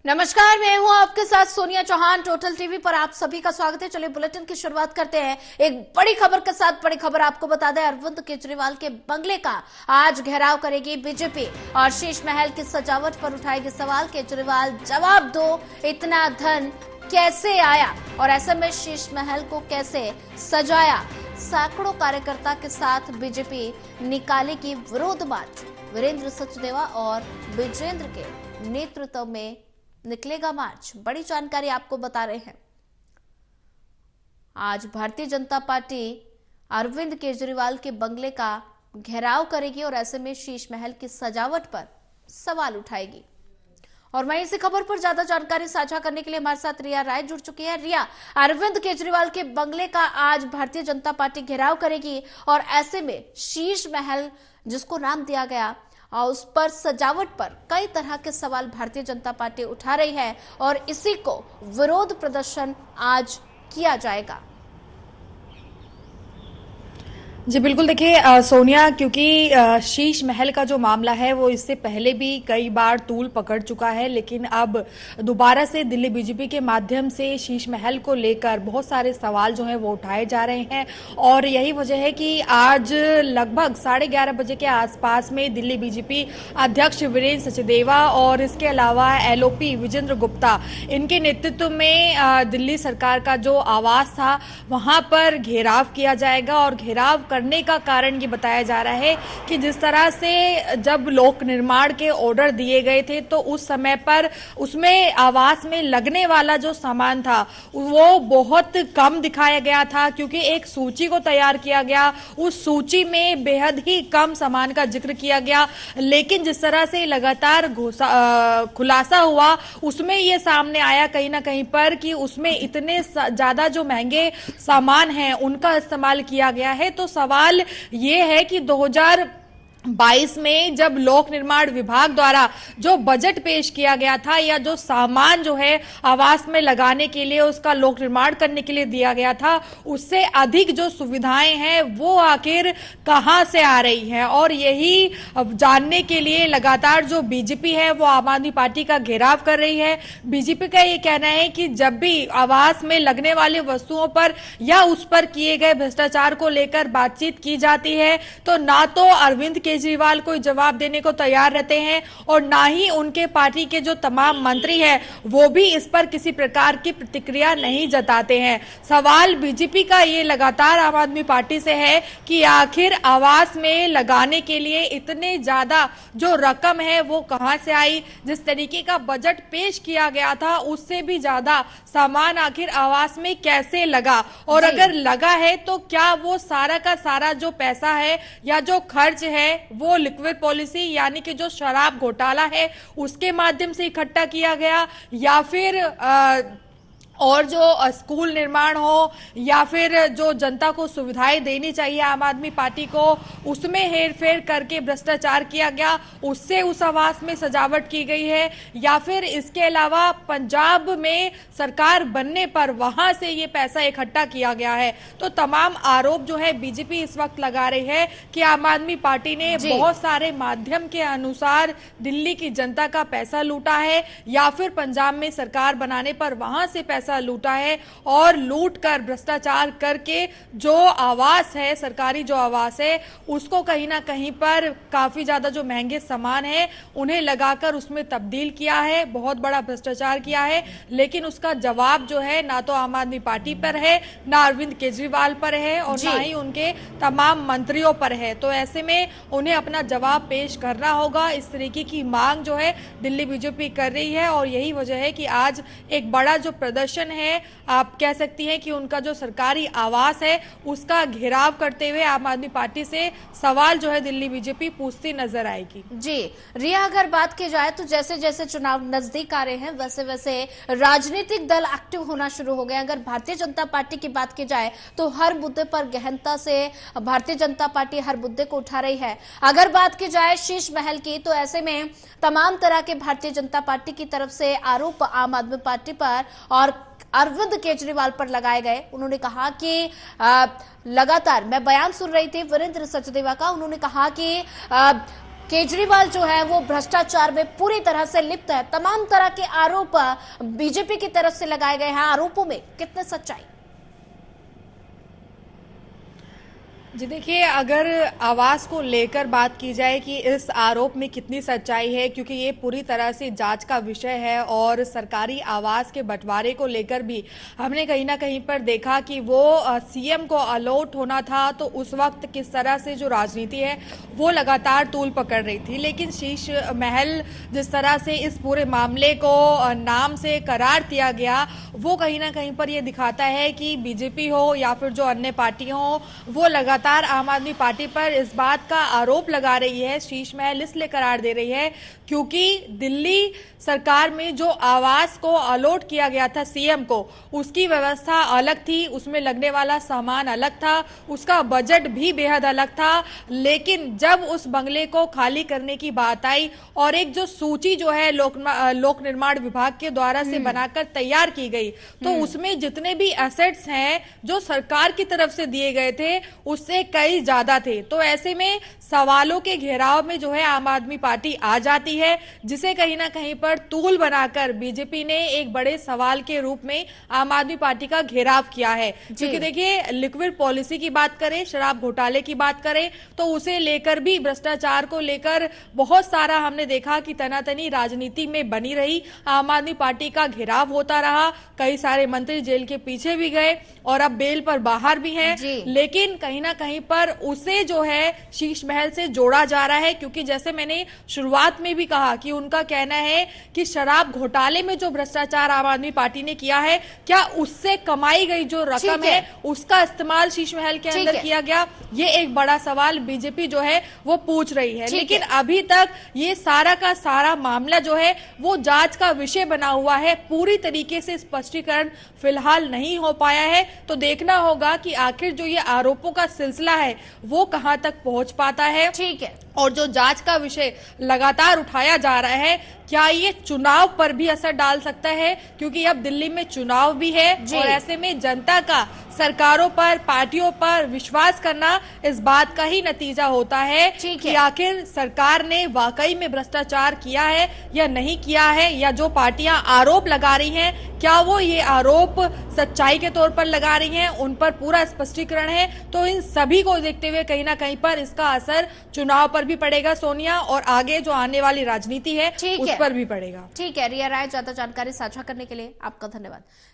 नमस्कार, मैं हूं आपके साथ सोनिया चौहान। टोटल टीवी पर आप सभी का स्वागत है। चलिए बुलेटिन की शुरुआत करते हैं एक बड़ी खबर के साथ। बड़ी खबर आपको बता दें, अरविंद केजरीवाल के बंगले का आज घेराव करेगी बीजेपी और शीश महल की सजावट पर उठाएगी सवाल। केजरीवाल जवाब दो, इतना धन कैसे आया और ऐसे में शीश महल को कैसे सजाया। सैकड़ों कार्यकर्ता के साथ बीजेपी निकालेगी विरोध मार्च। वीरेंद्र सचदेवा और विजेंद्र के नेतृत्व में निकलेगा मार्च। बड़ी जानकारी आपको बता रहे हैं। आज भारतीय जनता पार्टी अरविंद केजरीवाल के बंगले का घेराव करेगी और ऐसे में शीश महल की सजावट पर सवाल उठाएगी। और वहीं इसी खबर पर ज्यादा जानकारी साझा करने के लिए हमारे साथ रिया राय जुड़ चुकी है। रिया, अरविंद केजरीवाल के बंगले का आज भारतीय जनता पार्टी घेराव करेगी और ऐसे में शीश महल जिसको नाम दिया गया और उस पर सजावट पर कई तरह के सवाल भारतीय जनता पार्टी उठा रही है और इसी को विरोध प्रदर्शन आज किया जाएगा। जी बिल्कुल, देखिए सोनिया, क्योंकि शीश महल का जो मामला है वो इससे पहले भी कई बार तूल पकड़ चुका है, लेकिन अब दोबारा से दिल्ली बीजेपी के माध्यम से शीश महल को लेकर बहुत सारे सवाल जो हैं वो उठाए जा रहे हैं। और यही वजह है कि आज लगभग 11:30 बजे के आसपास में दिल्ली बीजेपी अध्यक्ष वीरेंद्र सचदेवा और इसके अलावा एलओपी विजेंद्र गुप्ता, इनके नेतृत्व में दिल्ली सरकार का जो आवास था वहां पर घेराव किया जाएगा। और घेराव करने का कारण ये बताया जा रहा है कि जिस तरह से जब लोक निर्माण के ऑर्डर दिए गए थे तो उस समय पर उसमें आवास में लगने वाला जो सामान था वो बहुत कम दिखाया गया था, क्योंकि एक सूची को तैयार किया गया, उस सूची में बेहद ही कम सामान का जिक्र किया गया। लेकिन जिस तरह से लगातार खुलासा हुआ उसमें ये सामने आया कहीं ना कहीं पर कि उसमें इतने ज्यादा जो महंगे सामान हैं उनका इस्तेमाल किया गया है। तो सवाल ये है कि 2022 में जब लोक निर्माण विभाग द्वारा जो बजट पेश किया गया था या जो सामान जो है आवास में लगाने के लिए, उसका लोक निर्माण करने के लिए दिया गया था, उससे अधिक जो सुविधाएं हैं वो आखिर कहां से आ रही हैं। और यही जानने के लिए लगातार जो बीजेपी है वो आम आदमी पार्टी का घेराव कर रही है। बीजेपी का ये कहना है कि जब भी आवास में लगने वाली वस्तुओं पर या उस पर किए गए भ्रष्टाचार को लेकर बातचीत की जाती है तो ना तो अरविंद केजरीवाल कोई जवाब देने को तैयार रहते हैं और ना ही उनके पार्टी के जो तमाम मंत्री हैं वो भी इस पर किसी प्रकार की प्रतिक्रिया नहीं जताते हैं। सवाल बीजेपी का ये लगातार आम आदमी पार्टी से है कि आखिर आवास में लगाने के लिए इतने ज्यादा जो रकम है वो कहां से आई। जिस तरीके का बजट पेश किया गया था उससे भी ज्यादा सामान आखिर आवास में कैसे लगा, और अगर लगा है तो क्या वो सारा का सारा जो पैसा है या जो खर्च है वो लिक्विड पॉलिसी यानी कि जो शराब घोटाला है उसके माध्यम से इकट्ठा किया गया, या फिर और जो स्कूल निर्माण हो या फिर जो जनता को सुविधाएं देनी चाहिए आम आदमी पार्टी को, उसमें हेरफेर करके भ्रष्टाचार किया गया, उससे उस आवास में सजावट की गई है, या फिर इसके अलावा पंजाब में सरकार बनने पर वहां से ये पैसा इकट्ठा किया गया है। तो तमाम आरोप जो है बीजेपी इस वक्त लगा रही है कि आम आदमी पार्टी ने बहुत सारे माध्यम के अनुसार दिल्ली की जनता का पैसा लूटा है, या फिर पंजाब में सरकार बनाने पर वहां से पैसा लूटा है और लूट कर भ्रष्टाचार करके जो आवास है, सरकारी जो आवास है, उसको कहीं ना कहीं पर काफी ज्यादा जो महंगे सामान है उन्हें लगाकर उसमें तब्दील किया है, बहुत बड़ा भ्रष्टाचार किया है। लेकिन उसका जवाब जो है ना तो आम आदमी पार्टी पर है, ना अरविंद केजरीवाल पर है और ना ही उनके तमाम मंत्रियों पर है। तो ऐसे में उन्हें अपना जवाब पेश करना होगा। इस तरीके की मांग जो है दिल्ली बीजेपी कर रही है और यही वजह है कि आज एक बड़ा जो प्रदर्शन है, आप कह सकती हैं कि उनका जो सरकारी आवास है उसका घेराव करते हुए आम आदमी पार्टी से सवाल जो है दिल्ली बीजेपी पूछती नजर आएगी। जी रिया, अगर बात की जाए तो जैसे जैसे चुनाव नजदीक आ रहे हैं वैसे वैसे राजनीतिक दल एक्टिव होना शुरू हो गए। अगर भारतीय जनता पार्टी की बात की जाए तो हर मुद्दे पर गहनता से भारतीय जनता पार्टी हर मुद्दे को उठा रही है। अगर बात की जाए शीश महल की तो ऐसे में तमाम तरह के भारतीय जनता पार्टी की तरफ से आरोप आम आदमी पार्टी पर और अरविंद केजरीवाल पर लगाए गए। उन्होंने कहा कि लगातार मैं बयान सुन रही थी वीरेंद्र सचदेवा का, उन्होंने कहा कि केजरीवाल जो है वो भ्रष्टाचार में पूरी तरह से लिप्त है। तमाम तरह के आरोप बीजेपी की तरफ से लगाए गए हैं। आरोपों में कितने सच्चाई? जी देखिए, अगर आवास को लेकर बात की जाए कि इस आरोप में कितनी सच्चाई है, क्योंकि ये पूरी तरह से जांच का विषय है और सरकारी आवास के बंटवारे को लेकर भी हमने कहीं ना कहीं पर देखा कि वो सीएम को अलॉट होना था, तो उस वक्त किस तरह से जो राजनीति है वो लगातार तूल पकड़ रही थी। लेकिन शीश महल जिस तरह से इस पूरे मामले को नाम से करार दिया गया, वो कहीं ना कहीं पर ये दिखाता है कि बीजेपी हो या फिर जो अन्य पार्टियां हो, वो लगातार आम आदमी पार्टी पर इस बात का आरोप लगा रही है, शीश महल इसलिए करार दे रही है क्योंकि दिल्ली सरकार में जो आवास को अलॉट किया गया था सीएम को, उसकी व्यवस्था अलग थी, उसमें लगने वाला सामान अलग था, उसका बजट भी बेहद अलग था। लेकिन जब उस बंगले को खाली करने की बात आई और एक जो सूची जो है लोक निर्माण विभाग के द्वारा से बनाकर तैयार की गई, तो उसमें जितने भी एसेट्स हैं जो सरकार की तरफ से दिए गए थे उससे कई ज्यादा थे। तो ऐसे में सवालों के घेराव में जो है आम आदमी पार्टी आ जाती है, जिसे कहीं ना कहीं पर तूल बनाकर बीजेपी ने एक बड़े सवाल के रूप में आम आदमी पार्टी का घेराव किया है। क्योंकि देखिए, लिक्विड पॉलिसी की बात करें, शराब घोटाले की बात करें, तो उसे लेकर भी, भ्रष्टाचार को लेकर बहुत सारा हमने देखा कि तनातनी राजनीति में बनी रही, आम आदमी पार्टी का घेराव होता रहा, कई सारे मंत्री जेल के पीछे भी गए और अब बेल पर बाहर भी हैं। लेकिन कहीं ना कहीं पर उसे जो है शीश महल से जोड़ा जा रहा है, क्योंकि जैसे मैंने शुरुआत में भी कहा कि उनका कहना है कि शराब घोटाले में जो भ्रष्टाचार आम आदमी पार्टी ने किया है, क्या उससे कमाई गई जो रकम है उसका इस्तेमाल शीश महल के अंदर किया गया? ये एक बड़ा सवाल बीजेपी जो है वो पूछ रही है। लेकिन अभी तक ये सारा का सारा मामला जो है वो जांच का विषय बना हुआ है, पूरी तरीके से स्पष्टीकरण फिलहाल नहीं हो पाया है। तो देखना होगा कि आखिर जो ये आरोपों का सिलसिला है वो कहां तक पहुंच पाता है। ठीक है। और जो जांच का विषय लगातार उठाया जा रहा है, क्या ये चुनाव पर भी असर डाल सकता है? क्योंकि अब दिल्ली में चुनाव भी है और ऐसे में जनता का सरकारों पर, पार्टियों पर विश्वास करना इस बात का ही नतीजा होता है कि आखिर सरकार ने वाकई में भ्रष्टाचार किया है या नहीं किया है, या जो पार्टियां आरोप लगा रही हैं क्या वो ये आरोप सच्चाई के तौर पर लगा रही हैं, उन पर पूरा स्पष्टीकरण है। तो इन सभी को देखते हुए कहीं ना कहीं पर इसका असर चुनाव पर भी पड़ेगा सोनिया, और आगे जो आने वाली राजनीति है उस पर भी पड़ेगा। ठीक है रिया राय, ज्यादा जानकारी साझा करने के लिए आपका धन्यवाद।